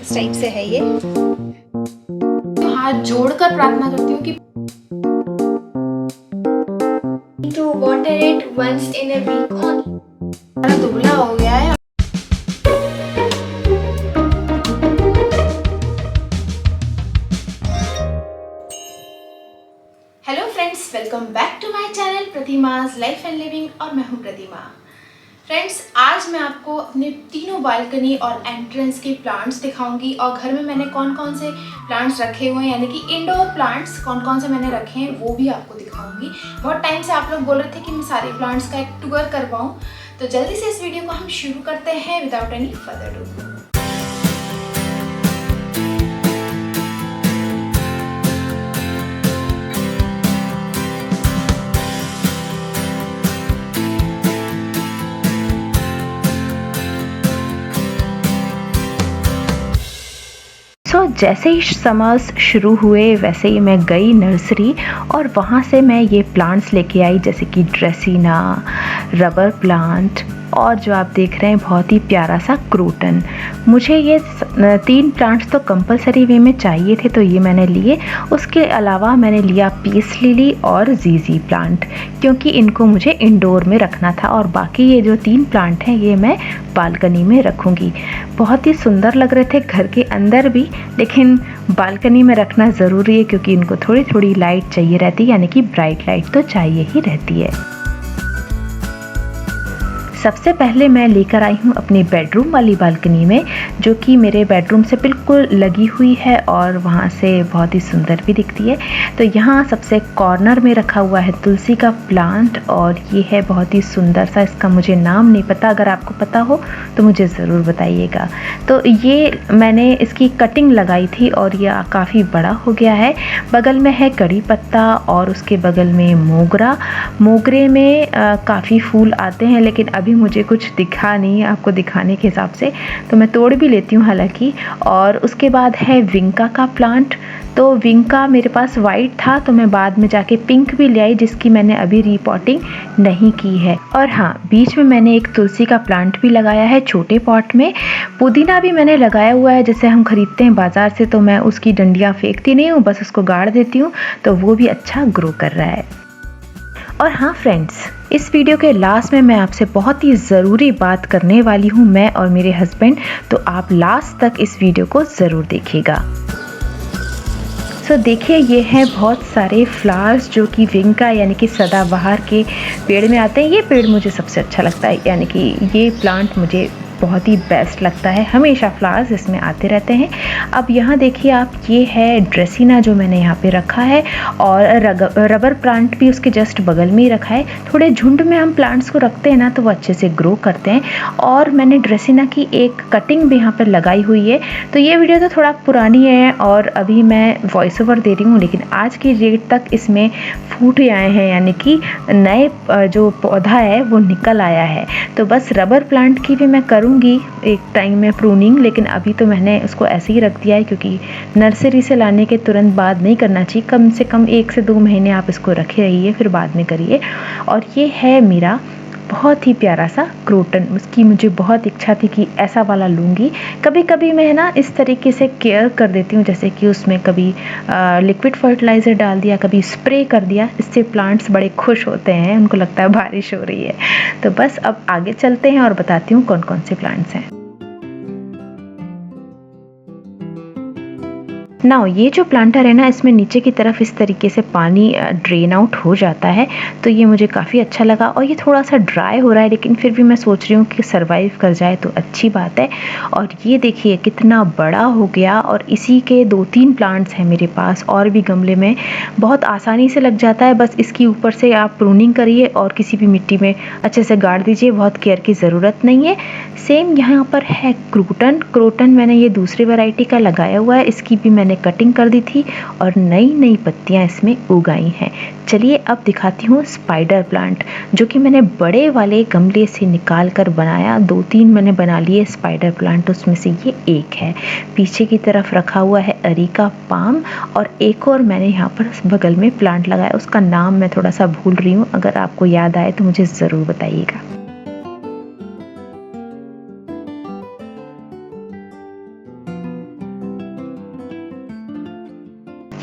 इस टाइप से है ये। हाथ जोड़कर प्रार्थना करती हूँ कि to water it once in a week only. मेरा दुबला हो गया है। Hello friends, welcome back to my channel प्रतिमाज लाइफ एंड लिविंग और मैं हूँ प्रतिमा। फ्रेंड्स, आज मैं आपको अपने तीनों बालकनी और एंट्रेंस के प्लांट्स दिखाऊंगी और घर में मैंने कौन कौन से प्लांट्स रखे हुए हैं, यानी कि इंडोर प्लांट्स कौन कौन से मैंने रखे हैं वो भी आपको दिखाऊंगी। बहुत टाइम से आप लोग बोल रहे थे कि मैं सारे प्लांट्स का एक टूर करवाऊं, तो जल्दी से इस वीडियो को हम शुरू करते हैं विदाउट एनी फर्दर डू। जैसे ही समर्स शुरू हुए वैसे ही मैं गई नर्सरी और वहाँ से मैं ये प्लांट्स लेके आई, जैसे कि ड्रेसिना, रबर प्लांट और जो आप देख रहे हैं बहुत ही प्यारा सा क्रोटन। मुझे ये 3 प्लांट्स तो कंपलसरी वे में चाहिए थे, तो ये मैंने लिए। उसके अलावा मैंने लिया पीस लिली और जीजी प्लांट, क्योंकि इनको मुझे इंडोर में रखना था और बाकी ये जो 3 प्लांट हैं ये मैं बालकनी में रखूँगी। बहुत ही सुंदर लग रहे थे घर के अंदर भी, लेकिन बालकनी में रखना ज़रूरी है क्योंकि इनको थोड़ी थोड़ी लाइट चाहिए रहती है, यानी कि ब्राइट लाइट तो चाहिए ही रहती है। सबसे पहले मैं लेकर आई हूँ अपनी बेडरूम वाली बालकनी में, जो कि मेरे बेडरूम से बिल्कुल लगी हुई है और वहाँ से बहुत ही सुंदर भी दिखती है। तो यहाँ सबसे कॉर्नर में रखा हुआ है तुलसी का प्लांट और ये है बहुत ही सुंदर सा, इसका मुझे नाम नहीं पता, अगर आपको पता हो तो मुझे ज़रूर बताइएगा। तो ये मैंने इसकी कटिंग लगाई थी और यह काफ़ी बड़ा हो गया है। बगल में है कड़ी पत्ता और उसके बगल में मोगरा। मोगरे में काफ़ी फूल आते हैं, लेकिन अभी मुझे कुछ दिखा नहीं आपको दिखाने के हिसाब से, तो मैं तोड़ भी लेती हूँ हालांकि। और उसके बाद है विंका का प्लांट। तो विंका मेरे पास वाइट था, तो मैं बाद में जाके पिंक भी ले आई, जिसकी मैंने अभी रीपॉटिंग नहीं की है। और हाँ, बीच में मैंने एक तुलसी का प्लांट भी लगाया है छोटे पॉट में। पुदीना भी मैंने लगाया हुआ है, जैसे हम खरीदते हैं बाजार से, तो मैं उसकी डंडियाँ फेंकती नहीं हूँ, बस उसको गाड़ देती हूँ, तो वो भी अच्छा ग्रो कर रहा है। और हाँ फ्रेंड्स, इस वीडियो के लास्ट में मैं आपसे बहुत ही ज़रूरी बात करने वाली हूँ, मैं और मेरे हस्बैंड, तो आप लास्ट तक इस वीडियो को ज़रूर देखिएगा। देखिए, ये हैं बहुत सारे फ्लावर्स जो कि विंका यानी कि सदाबहार के पेड़ में आते हैं। ये पेड़ मुझे सबसे अच्छा लगता है, यानी कि ये प्लांट मुझे बहुत ही बेस्ट लगता है, हमेशा फ्लावर्स इसमें आते रहते हैं। अब यहाँ देखिए आप, ये है ड्रेसिना जो मैंने यहाँ पे रखा है और रबर प्लांट भी उसके जस्ट बगल में ही रखा है। थोड़े झुंड में हम प्लांट्स को रखते हैं ना तो वो अच्छे से ग्रो करते हैं। और मैंने ड्रेसिना की एक कटिंग भी यहाँ पर लगाई हुई है। तो ये वीडियो तो थोड़ा पुरानी है और अभी मैं वॉइस ओवर दे रही हूँ, लेकिन आज की डेट तक इसमें फूट आए हैं, यानी कि नए जो पौधा है वो निकल आया है। तो बस रबर प्लांट की भी मैं करूँगी एक टाइम में प्रूनिंग, लेकिन अभी तो मैंने उसको ऐसे ही रख दिया है, क्योंकि नर्सरी से लाने के तुरंत बाद नहीं करना चाहिए। कम से कम 1 से 2 महीने आप इसको रखे रहिए, फिर बाद में करिए। और ये है मेरा बहुत ही प्यारा सा क्रोटन। उसकी मुझे बहुत इच्छा थी कि ऐसा वाला लूँगी। कभी कभी मैं ना इस तरीके से केयर कर देती हूँ, जैसे कि उसमें कभी लिक्विड फर्टिलाइज़र डाल दिया, कभी स्प्रे कर दिया। इससे प्लांट्स बड़े खुश होते हैं, उनको लगता है बारिश हो रही है। तो बस अब आगे चलते हैं और बताती हूँ कौन कौन से प्लांट्स हैं। नाउ ये जो प्लांटर है ना, इसमें नीचे की तरफ इस तरीके से पानी ड्रेन आउट हो जाता है, तो ये मुझे काफ़ी अच्छा लगा। और ये थोड़ा सा ड्राई हो रहा है, लेकिन फिर भी मैं सोच रही हूँ कि सर्वाइव कर जाए तो अच्छी बात है। और ये देखिए कितना बड़ा हो गया, और इसी के 2-3 प्लांट्स हैं मेरे पास, और भी गमले में बहुत आसानी से लग जाता है। बस इसकी ऊपर से आप प्रूनिंग करिए और किसी भी मिट्टी में अच्छे से गाड़ दीजिए, बहुत केयर की ज़रूरत नहीं है। सेम यहाँ पर है क्रोटन मैंने ये दूसरी वैरायटी का लगाया हुआ है, इसकी भी मैंने कटिंग कर दी थी और नई नई पत्तियां इसमें उगाई हैं। चलिए अब दिखाती हूँ स्पाइडर प्लांट, जो कि मैंने बड़े वाले गमले से निकाल कर बनाया। 2-3 मैंने बना लिए स्पाइडर प्लांट, उसमें से ये एक है। पीछे की तरफ रखा हुआ है अरिका पाम, और एक और मैंने यहाँ पर बगल में प्लांट लगाया, उसका नाम मैं थोड़ा सा भूल रही हूँ, अगर आपको याद आए तो मुझे ज़रूर बताइएगा।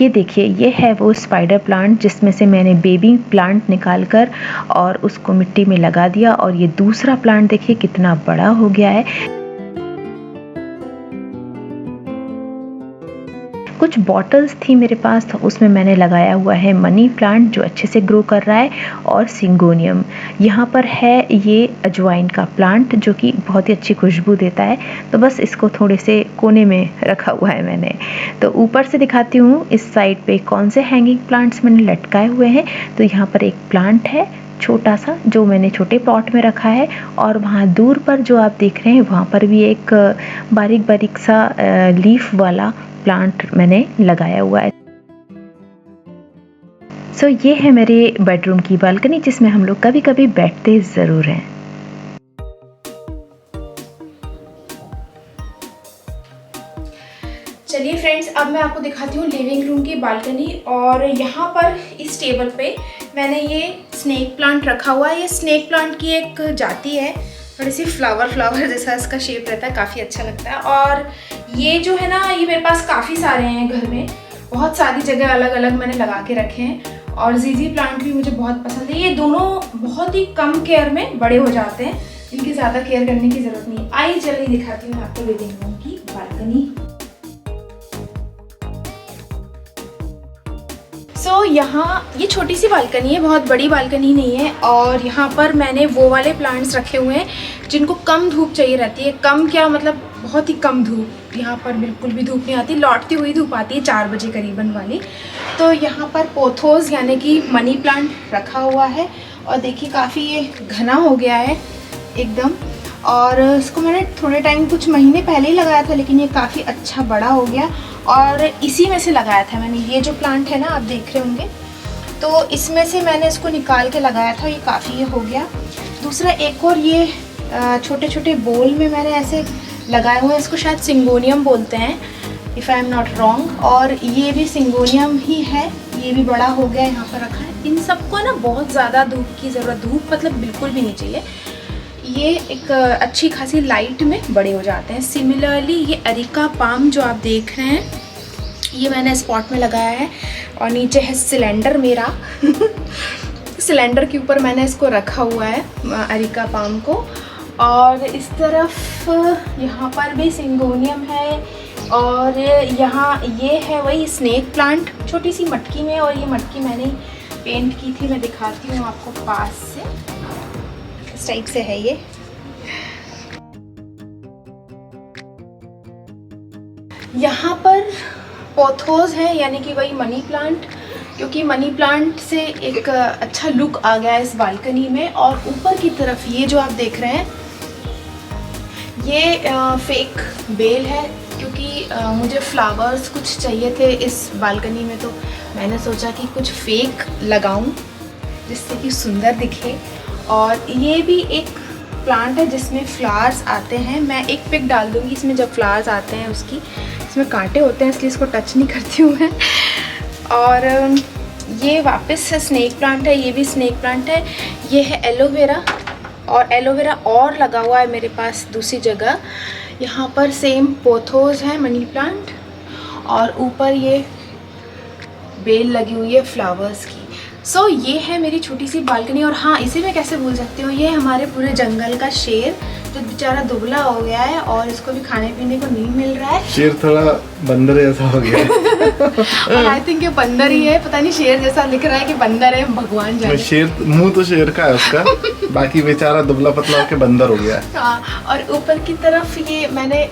ये देखिए, ये है वो स्पाइडर प्लांट जिसमें से मैंने बेबी प्लांट निकाल कर और उसको मिट्टी में लगा दिया। और ये दूसरा प्लांट देखिए कितना बड़ा हो गया है। कुछ बॉटल्स थी मेरे पास, तो उसमें मैंने लगाया हुआ है मनी प्लांट जो अच्छे से ग्रो कर रहा है, और सिंगोनियम। यहाँ पर है ये अजवाइन का प्लांट जो कि बहुत ही अच्छी खुशबू देता है। तो बस इसको थोड़े से कोने में रखा हुआ है मैंने। तो ऊपर से दिखाती हूँ इस साइड पे कौन से हैंगिंग प्लांट्स मैंने लटकाए हुए हैं। तो यहाँ पर एक प्लांट है छोटा सा जो मैंने छोटे पॉट में रखा है, और वहाँ दूर पर जो आप देख रहे हैं वहाँ पर भी एक बारीक बारीक सा लीफ वाला प्लांट मैंने लगाया हुआ है। सो ये है मेरे बेडरूम की बालकनी जिसमें हम लोग कभी कभी बैठते ज़रूर हैं। चलिए फ्रेंड्स, अब मैं आपको दिखाती हूँ लिविंग रूम की बालकनी। और यहाँ पर इस टेबल पे मैंने ये स्नेक प्लांट रखा हुआ है। ये स्नेक प्लांट की एक जाति है, थोड़ी सी फ्लावर जैसा इसका शेप रहता है, काफ़ी अच्छा लगता है। और ये जो है ना, ये मेरे पास काफ़ी सारे हैं घर में, बहुत सारी जगह अलग अलग मैंने लगा के रखे हैं। और जीजी प्लांट भी मुझे बहुत पसंद है। ये दोनों बहुत ही कम केयर में बड़े हो जाते हैं, इनकी ज़्यादा केयर करने की ज़रूरत नहीं। आइए चलिए दिखाती हूँ आपको लिविंग रूम की बालकनी। सो यहाँ ये छोटी सी बालकनी है, बहुत बड़ी बालकनी नहीं है। और यहाँ पर मैंने वो वाले प्लांट्स रखे हुए हैं जिनको कम धूप चाहिए रहती है। कम क्या मतलब, बहुत ही कम धूप। यहाँ पर बिल्कुल भी धूप नहीं आती, लौटती हुई धूप आती है 4 बजे करीबन वाली। तो यहाँ पर पोथोस यानी कि मनी प्लांट रखा हुआ है। और देखिए काफ़ी ये घना हो गया है एकदम। और इसको मैंने थोड़े टाइम, कुछ महीने पहले ही लगाया था, लेकिन ये काफ़ी अच्छा बड़ा हो गया। और इसी में से लगाया था मैंने, ये जो प्लांट है ना आप देख रहे होंगे, तो इसमें से मैंने इसको निकाल के लगाया था। ये काफ़ी हो गया। दूसरा एक और ये छोटे छोटे बोल में मैंने ऐसे लगाए हुए हैं, इसको शायद सिंगोनियम बोलते हैं if I am not wrong. और ये भी सिंगोनियम ही है, ये भी बड़ा हो गया, यहाँ पर रखा है। इन सबको ना बहुत ज़्यादा धूप की ज़रूरत, धूप मतलब बिल्कुल भी नहीं चाहिए। ये एक अच्छी खासी लाइट में बड़े हो जाते हैं। सिमिलरली ये अरिका पाम जो आप देख रहे हैं, ये मैंने स्पॉट में लगाया है। और नीचे है सिलेंडर मेरा सिलेंडर के ऊपर मैंने इसको रखा हुआ है अरिका पाम को। और इस तरफ यहाँ पर भी सिंगोनियम है। और यहाँ ये है वही स्नेक प्लांट छोटी सी मटकी में। और ये मटकी मैंने पेंट की थी, मैं दिखाती हूँ आपको पास से। इस टाइप से है ये। यहाँ पर पोथोस है यानी कि वही मनी प्लांट, क्योंकि मनी प्लांट से एक अच्छा लुक आ गया है इस बालकनी में। और ऊपर की तरफ ये जो आप देख रहे हैं, ये फेक बेल है, क्योंकि मुझे फ्लावर्स कुछ चाहिए थे इस बालकनी में। तो मैंने सोचा कि कुछ फेक लगाऊं जिससे कि सुंदर दिखे। और ये भी एक प्लांट है जिसमें फ्लावर्स आते हैं। मैं एक पिक डाल दूँगी इसमें जब फ्लावर्स आते हैं उसकी। इसमें कांटे होते हैं इसलिए इसको टच नहीं करती हूँ मैं। और ये वापस से स्नेक प्लांट है, ये भी स्नेक प्लांट है। ये है एलोवेरा, और एलोवेरा और लगा हुआ है मेरे पास दूसरी जगह। यहाँ पर सेम पोथोस है मनी प्लांट, और ऊपर ये बेल लगी हुई है फ्लावर्स की। सो ये है मेरी छोटी सी बालकनी। और हाँ, इसे मैं कैसे भूल सकती हूँ, ये हमारे पूरे जंगल का शेर जो बेचारा दुबला हो गया है और इसको भी खाने पीने को नहीं मिल रहा है। शेर थोड़ा बंदर जैसा हो गया है। और आई थिंक ये बंदर ही है, पता नहीं शेर जैसा लिख रहा है कि बंदर है, भगवान जाने। शेर मुंह तो शेर का है उसका, बाकी बेचारा दुबला पतला होकर बंदर हो गया है। हाँ, और ऊपर की तरफ ये मैंने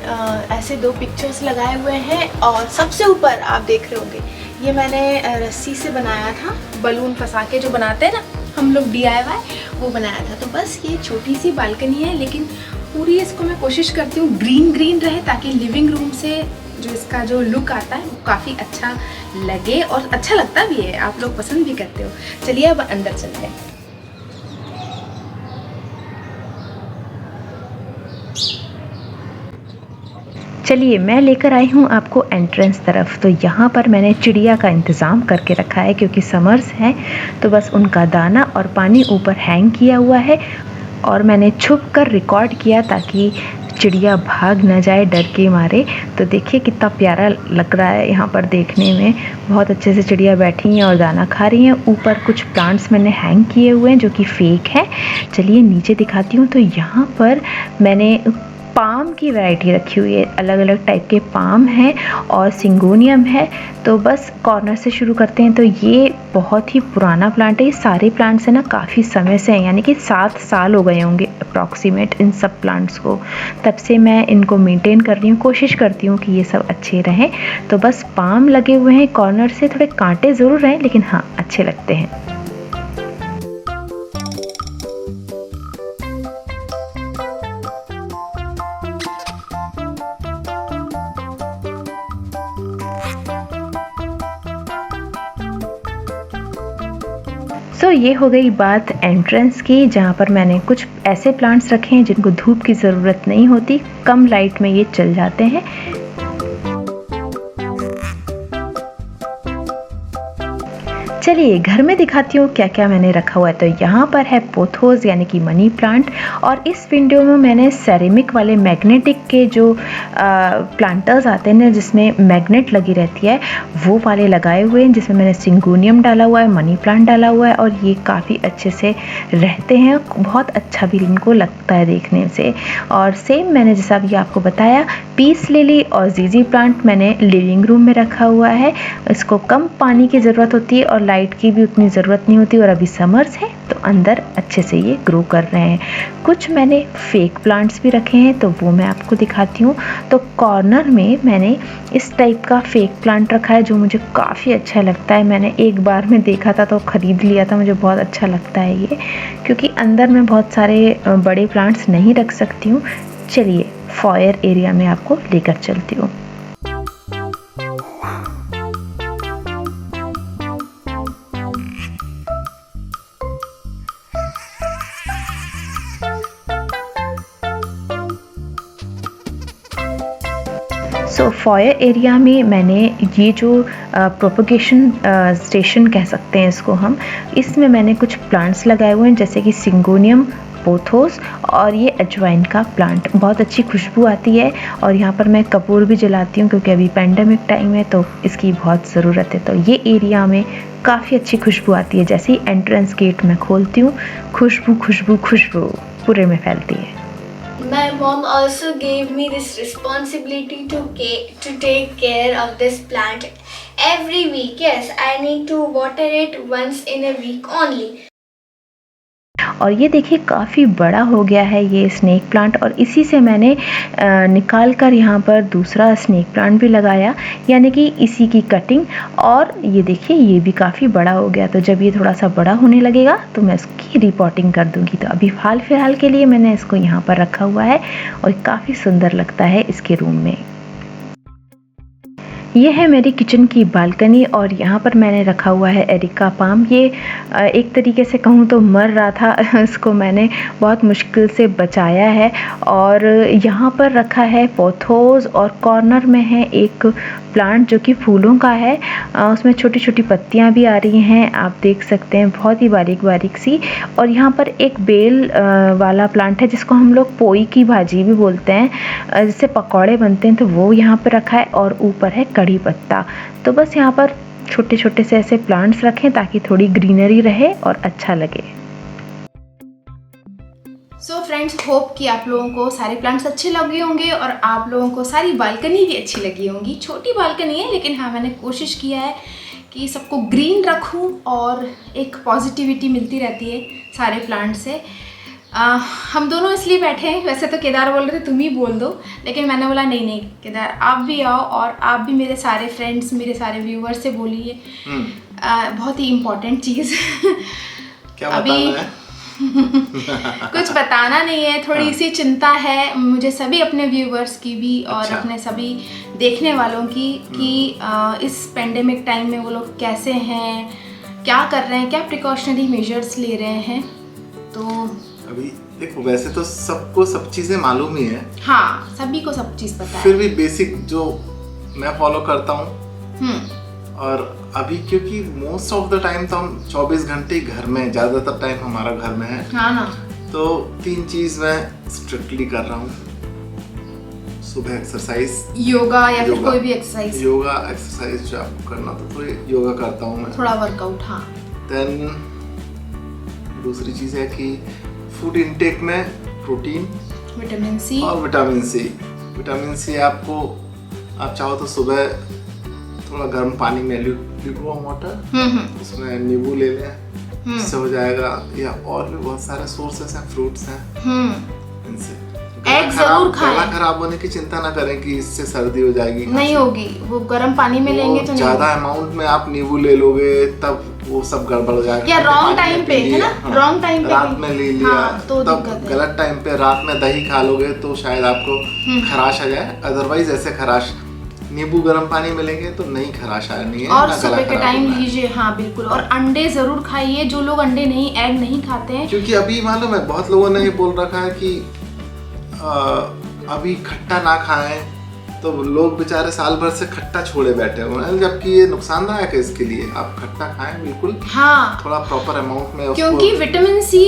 ऐसे 2 पिक्चर्स लगाए हुए हैं। और सबसे ऊपर आप देख रहे होंगे, ये मैंने रस्सी से बनाया था, बलून फंसा के जो बनाते हैं ना हम लोग DIY, वो बनाया था। तो बस ये छोटी सी बालकनी है, लेकिन पूरी इसको मैं कोशिश करती हूँ ग्रीन रहे, ताकि लिविंग रूम से जो इसका जो लुक आता है वो काफ़ी अच्छा लगे। और अच्छा लगता भी है, आप लोग पसंद भी करते हो। चलिए अब अंदर चलते हैं। चलिए मैं लेकर आई हूँ आपको एंट्रेंस तरफ। तो यहाँ पर मैंने चिड़िया का इंतज़ाम करके रखा है, क्योंकि समर्स हैं तो बस उनका दाना और पानी ऊपर हैंग किया हुआ है। और मैंने छुप कर रिकॉर्ड किया ताकि चिड़िया भाग न जाए डर के मारे। तो देखिए कितना प्यारा लग रहा है यहाँ पर देखने में, बहुत अच्छे से चिड़िया बैठी हैं और दाना खा रही हैं। ऊपर कुछ प्लांट्स मैंने हैंग किए हुए हैं जो कि फेक है। चलिए नीचे दिखाती हूँ। तो यहाँ पर मैंने पाम की वैरायटी रखी हुई है, अलग अलग टाइप के पाम हैं और सिंगोनियम है। तो बस कॉर्नर से शुरू करते हैं। तो ये बहुत ही पुराना प्लांट है, ये सारे प्लांट्स हैं ना काफ़ी समय से हैं, यानी कि 7 साल हो गए होंगे अप्रॉक्सीमेट इन सब प्लांट्स को। तब से मैं इनको मेंटेन कर रही हूँ, कोशिश करती हूँ कि ये सब अच्छे रहें। तो बस पाम लगे हुए हैं, कॉर्नर से थोड़े कांटे ज़रूर हैं लेकिन हाँ अच्छे लगते हैं। तो ये हो गई बात एंट्रेंस की, जहाँ पर मैंने कुछ ऐसे प्लांट्स रखे हैं जिनको धूप की ज़रूरत नहीं होती, कम लाइट में ये चल जाते हैं। चलिए घर में दिखाती हूँ क्या क्या मैंने रखा हुआ है। तो यहाँ पर है पोथोस यानी कि मनी प्लांट, और इस विंडो में मैंने सेरेमिक वाले मैग्नेटिक के जो प्लांटर्स आते हैं ना जिसमें मैग्नेट लगी रहती है वो वाले लगाए हुए हैं, जिसमें मैंने सिंगोनियम डाला हुआ है, मनी प्लांट डाला हुआ है और ये काफ़ी अच्छे से रहते हैं, बहुत अच्छा भी इनको लगता है देखने से। और सेम मैंने जैसा अभी आपको बताया पीस लिली और जीजी प्लांट मैंने लिविंग रूम में रखा हुआ है। इसको कम पानी की ज़रूरत होती है और लाइट की भी उतनी ज़रूरत नहीं होती, और अभी समर्स है तो अंदर अच्छे से ये ग्रो कर रहे हैं। कुछ मैंने फेक प्लांट्स भी रखे हैं तो वो मैं आपको दिखाती हूँ। तो कॉर्नर में मैंने इस टाइप का फेक प्लांट रखा है जो मुझे काफ़ी अच्छा लगता है। मैंने एक बार में देखा था तो ख़रीद लिया था, मुझे बहुत अच्छा लगता है ये, क्योंकि अंदर मैं बहुत सारे बड़े प्लांट्स नहीं रख सकती हूँ। चलिए फॉयर एरिया में आपको लेकर चलती हूँ। सो फॉयर एरिया में मैंने ये जो प्रोपगेशन स्टेशन कह सकते हैं इसको हम, इसमें मैंने कुछ प्लांट्स लगाए हुए हैं जैसे कि सिंगोनियम, पोथोस और ये अजवाइन का प्लांट। बहुत अच्छी खुशबू आती है और यहाँ पर मैं कपूर भी जलाती हूँ क्योंकि अभी पेंडेमिक टाइम है तो इसकी बहुत ज़रूरत है। तो ये एरिया में काफ़ी अच्छी खुशबू आती है। जैसे ही एंट्रेंस गेट मैं खोलती हूँ खुशबू खुशबू खुशबू पूरे में फैलती है। My mom also gave me this responsibility to take care of this plant every week. Yes, I need to water it once in a week only. और ये देखिए काफ़ी बड़ा हो गया है ये स्नेक प्लांट, और इसी से मैंने निकाल कर यहाँ पर दूसरा स्नेक प्लांट भी लगाया, यानी कि इसी की कटिंग। और ये देखिए ये भी काफ़ी बड़ा हो गया, तो जब ये थोड़ा सा बड़ा होने लगेगा तो मैं इसकी रिपोर्टिंग कर दूँगी। तो अभी फ़िलहाल के लिए मैंने इसको यहाँ पर रखा हुआ है और काफ़ी सुंदर लगता है इसके रूम में। ये है मेरी किचन की बालकनी और यहाँ पर मैंने रखा हुआ है एरिका पाम। ये एक तरीके से कहूँ तो मर रहा था, इसको मैंने बहुत मुश्किल से बचाया है। और यहाँ पर रखा है पोथोस और कॉर्नर में है एक प्लांट जो कि फूलों का है, उसमें छोटी छोटी पत्तियाँ भी आ रही हैं, आप देख सकते हैं, बहुत ही बारीक बारीक सी। और यहाँ पर एक बेल वाला प्लांट है जिसको हम लोग पोई की भाजी भी बोलते हैं, जिससे पकौड़े बनते हैं, तो वो यहाँ पर रखा है। और ऊपर है कड़ी पत्ता। तो बस यहाँ पर छोटे छोटे से ऐसे प्लांट्स रखें ताकि थोड़ी ग्रीनरी रहे और अच्छा लगे। सो फ्रेंड्स, होप कि आप लोगों को सारे प्लांट्स अच्छे लगे होंगे और आप लोगों को सारी बालकनी भी अच्छी लगी होंगी। छोटी बालकनी है लेकिन हाँ, मैंने कोशिश किया है कि सबको ग्रीन रखूं और एक पॉजिटिविटी मिलती रहती है सारे प्लांट से। हम दोनों इसलिए बैठे हैं, वैसे तो केदार बोल रहे थे तुम ही बोल दो, लेकिन मैंने बोला नहीं नहीं केदार आप भी आओ और आप भी मेरे सारे फ्रेंड्स, मेरे सारे व्यूवर्स से बोलिए। बहुत ही इम्पोर्टेंट चीज़ क्या अभी कुछ बताना नहीं है, थोड़ी सी चिंता है मुझे सभी अपने व्यूवर्स की भी और अपने सभी देखने वालों की कि इस पेंडेमिक टाइम में वो लोग कैसे हैं, क्या कर रहे हैं, क्या प्रिकॉशनरी मेजर्स ले रहे हैं। तो अभी देखो वैसे तो सबको सब चीजें मालूम ही है, हाँ सभी को सब चीज़ पता है, फिर भी बेसिक जो मैं फॉलो करता हूँ। और अभी क्योंकि मोस्ट ऑफ द टाइम तो हम 24 घंटे घर में, ज़्यादातर टाइम हमारा घर में है, हाँ ना, तो 3 चीज मैं स्ट्रिक्टली कर रहा हूँ। सुबह एक्सरसाइज, योगा या फिर योगा। कोई भी एक्सरसाइज, योगा एक्सरसाइज जो आपको करना तो योगा करता हूँ मैं। थोड़ा वर्कआउट। हाँ। देन दूसरी चीज है कि फूड इनटेक में प्रोटीन, विटामिन सी और विटामिन सी। विटामिन सी आपको, आप चाहो तो सुबह थोड़ा गर्म पानी में ल्यूकवार्म वाटर, उसमें नींबू ले लें, इससे हो जाएगा। या और भी बहुत सारे सोर्सेस हैं, फ्रूट्स हैं, इनसे। एग जरूर खाएं। गला खराब होने की चिंता ना करें कि इससे सर्दी हो जाएगी, नहीं होगी। वो गर्म पानी में लेंगे तो नहीं ज्यादा अमाउंट में आप नींबू ले लोगे तब वो सब गड़बड़ हो जाएगा। या रॉन्ग टाइम पे, है ना, रॉन्ग टाइम पे रात में ले लिया, तो तब गलत टाइम पे रात में दही खा लोगे तो शायद आपको खराश आ जाए। अदरवाइज ऐसे खराश, नींबू गर्म पानी में लेंगे तो नहीं खराश आनी है। और सुबह के टाइम लीजिए। हाँ बिल्कुल। और अंडे जरूर खाइए, जो लोग अंडे नहीं, एग नहीं खाते हैं। क्योंकि अभी मालूम है बहुत लोगों ने ये बोल रखा है कि अभी खट्टा ना खाएं, तो लोग बेचारे साल भर से खट्टा छोड़े बैठे हुए हैं, जबकि ये नुकसानदायक है इसके लिए। आप खट्टा खाएं बिल्कुल, हाँ, थोड़ा प्रॉपर अमाउंट में। क्योंकि विटामिन सी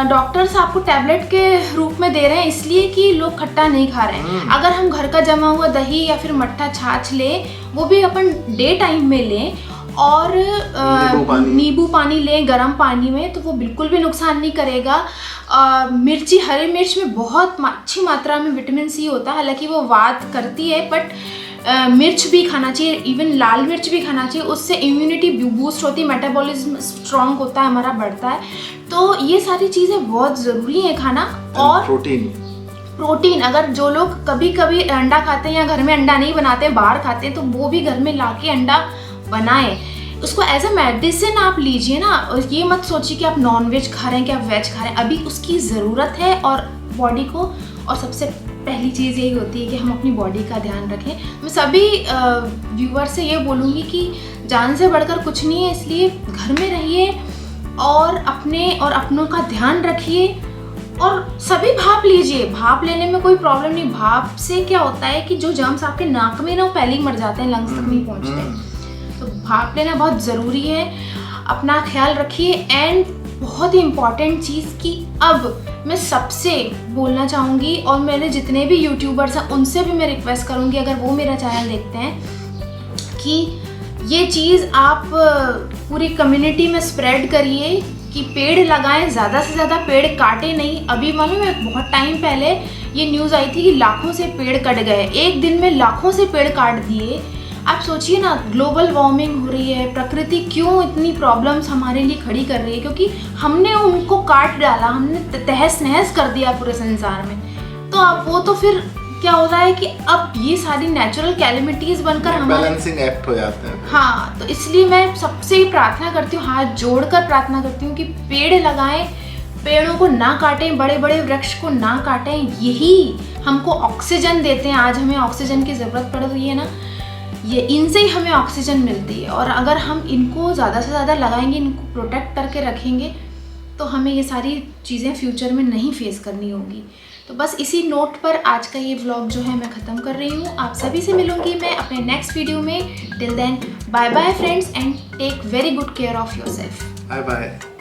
डॉक्टर्स आपको टैबलेट के रूप में दे रहे हैं, इसलिए कि लोग खट्टा नहीं खा रहे हैं। अगर हम घर का जमा हुआ दही या फिर मट्ठा छाछ लें, वो भी अपन डे टाइम में लें, और नींबू पानी लें गर्म पानी में, तो वो बिल्कुल भी नुकसान नहीं करेगा। मिर्ची, हरी मिर्च में बहुत अच्छी मात्रा में विटामिन सी होता है, हालांकि वो वात करती है, बट मिर्च भी खाना चाहिए, इवन लाल मिर्च भी खाना चाहिए। उससे इम्यूनिटी बूस्ट होती है, मेटाबॉलिज्म स्ट्रॉन्ग होता है हमारा, बढ़ता है। तो ये सारी चीज़ें बहुत ज़रूरी है खाना। और प्रोटीन, अगर जो लोग कभी कभी अंडा खाते हैं या घर में अंडा नहीं बनाते, बाहर खाते हैं, तो वो भी घर में लाके अंडा बनाएं। उसको एज अ मेडिसिन आप लीजिए ना। और ये मत सोचिए कि आप नॉन वेज खा रहे हैं कि आप वेज खा रहे हैं, अभी उसकी ज़रूरत है और बॉडी को। और सबसे पहली चीज़ यही होती है कि हम अपनी बॉडी का ध्यान रखें। मैं सभी व्यूअर से ये बोलूँगी कि जान से बढ़कर कुछ नहीं है, इसलिए घर में रहिए और अपनों का ध्यान रखिए। और सभी भाप लीजिए, भाप लेने में कोई प्रॉब्लम नहीं। भाप से क्या होता है कि जो जर्म्स आपके नाक में ना, वो पहले ही मर जाते हैं, लंग्स तक नहीं पहुँचते। तो भाप लेना बहुत ज़रूरी है। अपना ख्याल रखिए। एंड बहुत ही इम्पॉर्टेंट चीज़ कि अब मैं सबसे बोलना चाहूँगी, और मेरे जितने भी यूट्यूबर्स हैं उनसे भी मैं रिक्वेस्ट करूँगी, अगर वो मेरा चैनल देखते हैं, कि ये चीज़ आप पूरी कम्युनिटी में स्प्रेड करिए कि पेड़ लगाएं, ज़्यादा से ज़्यादा पेड़ काटें नहीं। अभी मालूम है बहुत टाइम पहले ये न्यूज़ आई थी कि लाखों से पेड़ कट गए, एक दिन में लाखों से पेड़ काट दिए। आप सोचिए ना, ग्लोबल वार्मिंग हो रही है, प्रकृति क्यों इतनी प्रॉब्लम्स हमारे लिए खड़ी कर रही है, क्योंकि हमने उनको काट डाला, हमने तहस नहस कर दिया पूरे संसार में। तो अब वो तो फिर क्या हो रहा है कि अब ये सारी नेचुरल कैलेमिटीज बनकर हमारे बैलेंसिंग एक्ट हो जाते हैं। हाँ, तो इसलिए मैं सबसे प्रार्थना करती हूँ, हाथ जोड़कर प्रार्थना करती हूँ कि पेड़ लगाएं, पेड़ों को ना काटें, बड़े बड़े वृक्ष को ना काटें। यही हमको ऑक्सीजन देते हैं। आज हमें ऑक्सीजन की ज़रूरत पड़ रही है ना, ये इनसे ही हमें ऑक्सीजन मिलती है। और अगर हम इनको ज़्यादा से ज़्यादा लगाएंगे, इनको प्रोटेक्ट करके रखेंगे, तो हमें ये सारी चीज़ें फ्यूचर में नहीं फेस करनी होगी। तो बस इसी नोट पर आज का ये व्लॉग जो है मैं ख़त्म कर रही हूँ। आप सभी से मिलूंगी मैं अपने नेक्स्ट वीडियो में। Till then, bye bye friends, and take very good care of yourself. Bye bye.